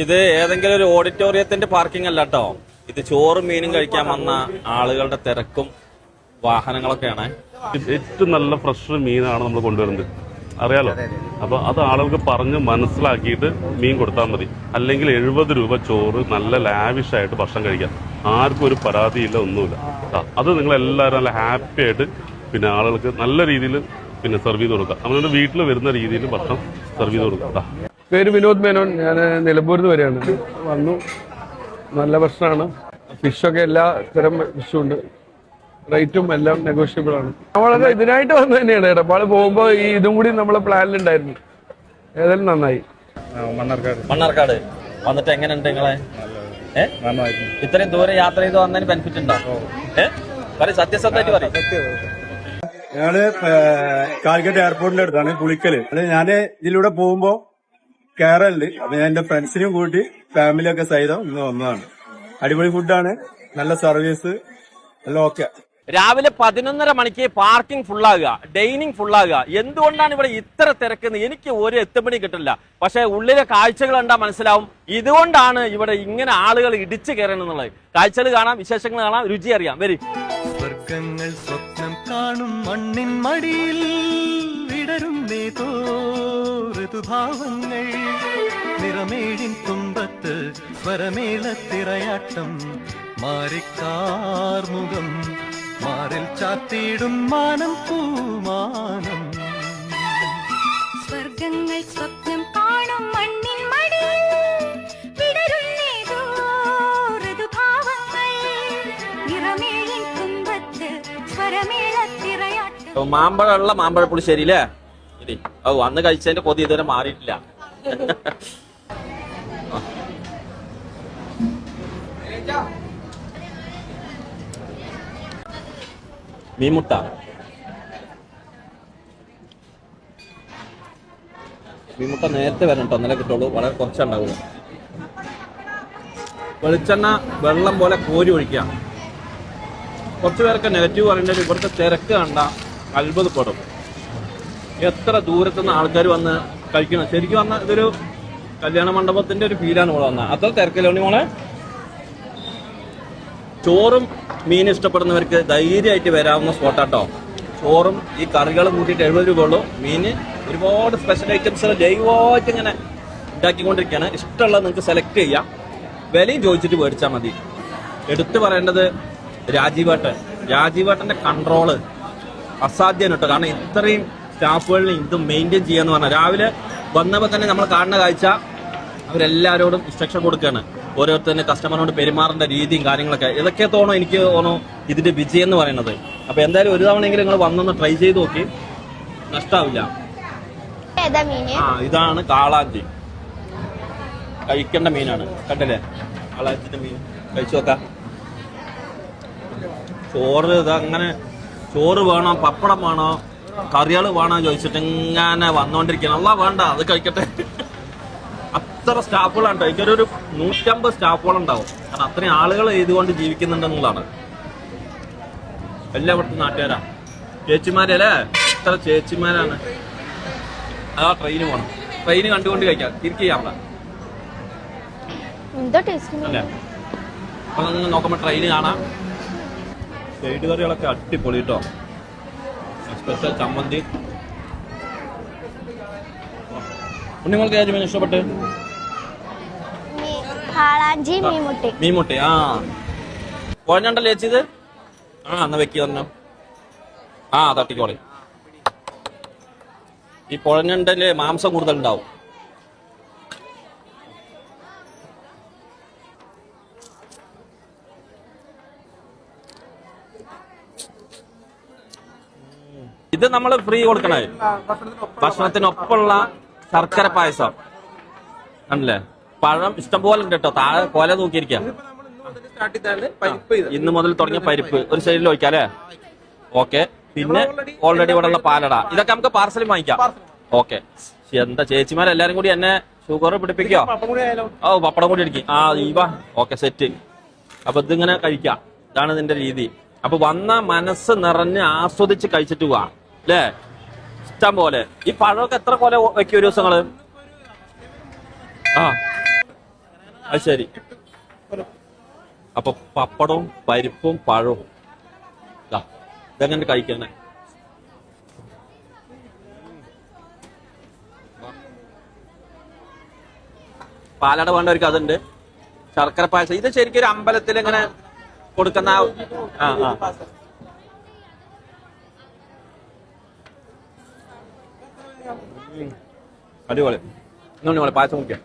ഇത് ഏതെങ്കിലും ഒരു ഓഡിറ്റോറിയത്തിന്റെ പാർക്കിംഗ് അല്ല കേട്ടോ. ഇത് ചോറും മീനും കഴിക്കാൻ വന്ന ആളുകളുടെ തിരക്കും വാഹനങ്ങളൊക്കെയാണ്. ഏറ്റവും നല്ല ഫ്രഷ് മീനാണ് നമ്മൾ കൊണ്ടുവരുന്നത്, അറിയാലോ. അപ്പൊ അത് ആളുകൾക്ക് പറഞ്ഞ് മനസ്സിലാക്കിയിട്ട് മീൻ കൊടുത്താൽ മതി. അല്ലെങ്കിൽ 70 രൂപ ചോറ് നല്ല ലാവിഷായിട്ട് ഭക്ഷണം കഴിക്കാം. ആർക്കും ഒരു പരാതിയില്ല, ഒന്നുമില്ല. അത് നിങ്ങൾ എല്ലാവരും നല്ല ഹാപ്പി ആയിട്ട് പിന്നെ ആളുകൾക്ക് നല്ല രീതിയിൽ പിന്നെ സെർവ് ചെയ്ത് കൊടുക്കുക. നമ്മളുടെ വീട്ടിൽ വരുന്ന രീതിയിൽ ഭക്ഷണം സെർവ് ചെയ്ത് കൊടുക്കുക. പേര് വിനോദ് മേനോൻ. ഞാൻ നിലമ്പൂരിൽ നിന്ന് വരികയാണ്. വന്നു, നല്ല ഭക്ഷണമാണ്. ഫിഷൊക്കെ എല്ലാ തരം ഫിഷും ഉണ്ട്. റേറ്റും എല്ലാം നെഗോഷ്യബിൾ ആണ്. നമ്മളൊക്കെ ഇതിനായിട്ട് വന്നു തന്നെയാണ്. ഇടപാട് പോകുമ്പോൾ ഈ ഇതും കൂടി നമ്മളെ പ്ലാനിലുണ്ടായിരുന്നു. ഏതായാലും നന്നായി. മണ്ണാർക്കാട് വന്നിട്ട് എങ്ങനെയുണ്ട് നിങ്ങളെ? ഇത്രയും ദൂരം യാത്ര ചെയ്ത് വന്നതിന് ബെനിഫിറ്റ് ഉണ്ടോ? സത്യസന്ധമായിട്ട് പറയും. ഞങ്ങള് കാലിക്കറ്റ് എയർപോർട്ടിന്റെ അടുത്താണ്, പുളിക്കല്. ഞാന് ഇതിലൂടെ പോകുമ്പോ കേരളില്, അപ്പൊ ഞാൻ എന്റെ ഫ്രണ്ട്സിനെയും കൂട്ടി ഫാമിലിയൊക്കെ സഹിതം ഇന്ന് വന്നതാണ്. അടിപൊളി ഫുഡാണ്, നല്ല സർവീസ്, നല്ല ഓക്കെ. രാവിലെ 11:30 മണിക്ക് പാർക്കിംഗ് ഫുള്ളാകുക, ഡൈനിങ് ഫുള്ളാകുക. എന്തുകൊണ്ടാണ് ഇവിടെ ഇത്ര തിരക്കെന്ന് എനിക്ക് ഒരു എത്തുപണി കിട്ടില്ല. പക്ഷെ ഉള്ളിലെ കാഴ്ചകൾ കണ്ടാൽ മനസ്സിലാവും ഇതുകൊണ്ടാണ് ഇവിടെ ഇങ്ങനെ ആളുകൾ ഇടിച്ചു കയറണമെന്നുള്ളത്. കാഴ്ചകൾ കാണാം, വിശേഷങ്ങൾ കാണാം, രുചി അറിയാം. വരും. സ്വർഗങ്ങൾ സ്വപ്നം കാണും മണ്ണിൻ മടിയിൽ വിടരുന്നേതോ ഋതുഭാവങ്ങൾ, നിറമേഴിൻ തുമ്പത്ത് സ്വരമേളത്തിറയാട്ടം, മാറിക്കാർമുഖം മാറിൽ ചാത്തിയിടും മാനം പൂമാനം. സ്വർഗങ്ങൾ സ്വപ്നം കാണും മണ്ണിൻ മടിയിൽ വിടരുന്നേതോ ഋതുഭാവങ്ങൾ, നിറമേഴിൻ തുമ്പത്ത് സ്വരമേളത്തിറയാട്ടം. മാമ്പഴമുള്ള മാമ്പഴ പുളിശ്ശേരിയില്ലേ? അന്ന് കഴിച്ചതിന്റെ കൊതി ഇതുവരെ മാറിയിട്ടില്ല. മീൻമുട്ട നേരത്തെ വരണം കേട്ടോ, ഇന്നലെ കിട്ടുള്ളൂ. വളരെ കുറച്ചുണ്ടാവുള്ളൂ. വെളിച്ചെണ്ണ വെള്ളം പോലെ കോരി ഒഴിക്കാം. കുറച്ചു പേർക്ക് നെഗറ്റീവ് പറയേണ്ടത് ഇവിടുത്തെ തിരക്ക് കണ്ട അത്ഭുതപ്പെടും. എത്ര ദൂരത്തുനിന്ന് ആൾക്കാർ വന്ന് കഴിക്കണം. ശരിക്കും പറഞ്ഞാൽ ഇതൊരു കല്യാണ മണ്ഡപത്തിന്റെ ഒരു ഫീലാണ് ഇവിടെ വന്നത്. അത്ര തിരക്കില്ല മോളെ. ചോറും മീൻ ഇഷ്ടപ്പെടുന്നവർക്ക് ധൈര്യമായിട്ട് വരാവുന്ന സ്പോട്ടാട്ടോ. ചോറും ഈ കറികളും കൂട്ടിയിട്ട് 70 രൂപ ഉള്ളൂ. മീന് ഒരുപാട് സ്പെഷ്യൽ ഐറ്റംസ് ജൈവമായിട്ട് ഇങ്ങനെ ഉണ്ടാക്കിക്കൊണ്ടിരിക്കുകയാണ്. ഇഷ്ടമുള്ളത് നിങ്ങൾക്ക് സെലക്ട് ചെയ്യാം. വിലയും ചോദിച്ചിട്ട് മേടിച്ചാൽ മതി. എടുത്തു പറയേണ്ടത് രാജീവേട്ടന്റെ കൺട്രോള് അസാധ്യമാണ് കേട്ടോ. കാരണം ഇത്രയും സ്റ്റാഫുകളിൽ ഇത് മെയിൻറ്റെയിൻ ചെയ്യാന്ന് പറഞ്ഞാൽ രാവിലെ വന്നപ്പോൾ തന്നെ നമ്മൾ കാണുന്ന കാഴ്ച അവരെല്ലാവരോടും ഇൻസ്ട്രക്ഷൻ കൊടുക്കുകയാണ്. ഓരോരുത്തരുടെ കസ്റ്റമറിനോട് പെരുമാറേണ്ട രീതിയും കാര്യങ്ങളൊക്കെ. ഇതൊക്കെ എനിക്ക് തോന്നുന്നു ഇതിന്റെ വിജയം എന്ന് പറയുന്നത്. അപ്പൊ എന്തായാലും ഒരു തവണയെങ്കിലും നിങ്ങൾ വന്നൊന്ന് ട്രൈ ചെയ്ത് നോക്കി, നഷ്ടാവില്ല. ഇതാണ് കാളാഞ്ചി. കഴിക്കേണ്ട മീനാണ്. കണ്ടില്ലേ കാളാഞ്ചിന്റെ മീൻ? കഴിച്ചു നോക്കാം. ചോറ് ഇതങ്ങനെ ചോറ് വേണോ, പപ്പടം വേണോ, കറികൾ വേണോ ചോദിച്ചിട്ട് ഇങ്ങനെ വന്നോണ്ടിരിക്കണം. അല്ല വേണ്ട, അത് കഴിക്കട്ടെ. അത്ര സ്റ്റാഫുകളാണ് കേട്ടോ. എനിക്കൊരു 150 സ്റ്റാഫുകളുണ്ടാവും. കാരണം അത്രയും ആളുകൾ ഇതുകൊണ്ട് ജീവിക്കുന്നുണ്ടെന്നുള്ളതാണ്. എല്ലായിടത്തും നാട്ടുകാരാ, ചേച്ചിമാരല്ലേ? എത്ര ചേച്ചിമാരാണ്. അതാ ട്രെയിന് പോകണം. ട്രെയിന് കണ്ടുകൊണ്ട് കഴിക്കാം. തിരിച്ചു ചെയ്യാം അല്ലേ? അപ്പൊ നിങ്ങൾ നോക്കുമ്പോ ട്രെയിന് കാണാം. സൈഡ് കറികളൊക്കെ അടിപൊളി കേട്ടോ. സ്പെഷ്യൽ ചമ്മന്തി. നിങ്ങൾക്ക് ഏത് മീൻ ഇഷ്ടപ്പെട്ട്? മീൻമുട്ടി. ആ കുഴഞ്ഞണ്ടല്ലേ ചേച്ചിത്? എന്നാ വെക്കി തന്നെ. തട്ടിക്കോളി. ഈ കുഴഞ്ഞണ്ടല്ലേ മാംസം കൂടുതലുണ്ടാവും. ഇത് നമ്മൾ ഫ്രീ കൊടുക്കണേ. ഭക്ഷണത്തിനൊപ്പമുള്ള ശർക്കര പായസം ആണല്ലേ? പഴം ഇഷ്ടംപോലെ ഉണ്ട് കേട്ടോ. താഴെ കൊല നോക്കിയിരിക്കാം. ഇന്ന് മുതൽ തുടങ്ങിയ പരിപ്പ് ഒരു സൈഡിൽ ഒഴിക്കാം അല്ലേ? ഓക്കെ. പിന്നെ ഓൾറെഡി ഇവിടെ ഉള്ള പാലട, ഇതൊക്കെ നമുക്ക് പാർസലും വാങ്ങിക്കാം. ഓക്കെ. എന്താ ചേച്ചിമാരെല്ലാരും കൂടി എന്നെ ഷുഗർ പിടിപ്പിക്കോ? പപ്പടം കൂടി അടിക്കും. Okay, set. അപ്പൊ ഇതിങ്ങനെ കഴിക്കാം. ഇതാണ് ഇതിന്റെ രീതി. അപ്പൊ വന്ന മനസ്സ് നിറഞ്ഞ് ആസ്വദിച്ച് കഴിച്ചിട്ട് പോവാ അല്ലേ? ഇഷ്ടം പോലെ. ഈ പഴമൊക്കെ എത്ര കൊല വെക്കും ഒരു ദിവസങ്ങള്? അത് ശരി. അപ്പൊ പപ്പടവും പരിപ്പും പഴവും ഇതെങ്ങനെ കഴിക്കണേ? പാലട വേണ്ടവർക്ക് അതുണ്ട്. ശർക്കര പായസം ഇത് ശരിക്കും ഒരു അമ്പലത്തിൽ ഇങ്ങനെ കൊടുക്കുന്ന അടിപൊളി. ഇങ്ങനെ പായസം കുടിക്കാം.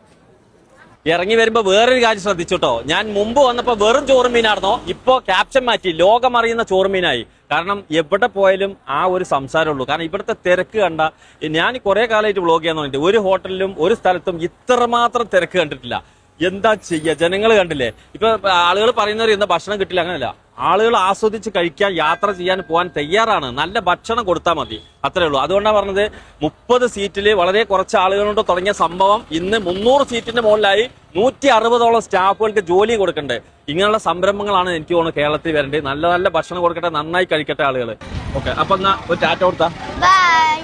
ഇറങ്ങി വരുമ്പോ വേറൊരു കാര്യം ശ്രദ്ധിച്ചുട്ടോ, ഞാൻ മുമ്പ് വന്നപ്പോ വെറും ചോറുമീനായിരുന്നോ, ഇപ്പോ ക്യാപ്ഷൻ മാറ്റി ലോകം അറിയുന്ന ചോറുമീനായി. കാരണം എവിടെ പോയാലും ആ ഒരു സംസാരമുള്ളൂ. കാരണം ഇവിടുത്തെ തിരക്ക് കണ്ട, ഞാൻ കുറെ കാലമായിട്ട് വ്ളോഗ് ചെയ്യാൻ തുടങ്ങിയിട്ട് ഒരു ഹോട്ടലിലും ഒരു സ്ഥലത്തും ഇത്രമാത്രം തിരക്ക് കണ്ടിട്ടില്ല. എന്താ ചെയ്യുക, ജനങ്ങൾ കണ്ടില്ലേ. ഇപ്പൊ ആളുകൾ പറയുന്നവർ ഇന്ന് ഭക്ഷണം കിട്ടില്ല, അങ്ങനെയല്ല. ആളുകൾ ആസ്വദിച്ച് കഴിക്കാൻ, യാത്ര ചെയ്യാൻ പോകാൻ തയ്യാറാണ്. നല്ല ഭക്ഷണം കൊടുത്താൽ മതി, അത്രേ ഉള്ളൂ. അതുകൊണ്ടാണ് പറഞ്ഞത് 30 സീറ്റിൽ വളരെ കുറച്ച് ആളുകളോട് തുടങ്ങിയ സംഭവം ഇന്ന് 300 സീറ്റിന്റെ മുകളിലായി. 160ഓളം സ്റ്റാഫുകൾക്ക് ജോലി കൊടുക്കണ്ടേ. ഇങ്ങനെയുള്ള സംരംഭങ്ങളാണ് എനിക്ക് തോന്നുന്നു കേരളത്തിൽ വരേണ്ടത്. നല്ല നല്ല ഭക്ഷണം കൊടുക്കട്ടെ, നന്നായി കഴിക്കട്ടെ ആളുകൾ. ഓക്കെ, അപ്പൊ എന്നാ ഒരു ടാറ്റ കൊടുത്താ. ബൈ.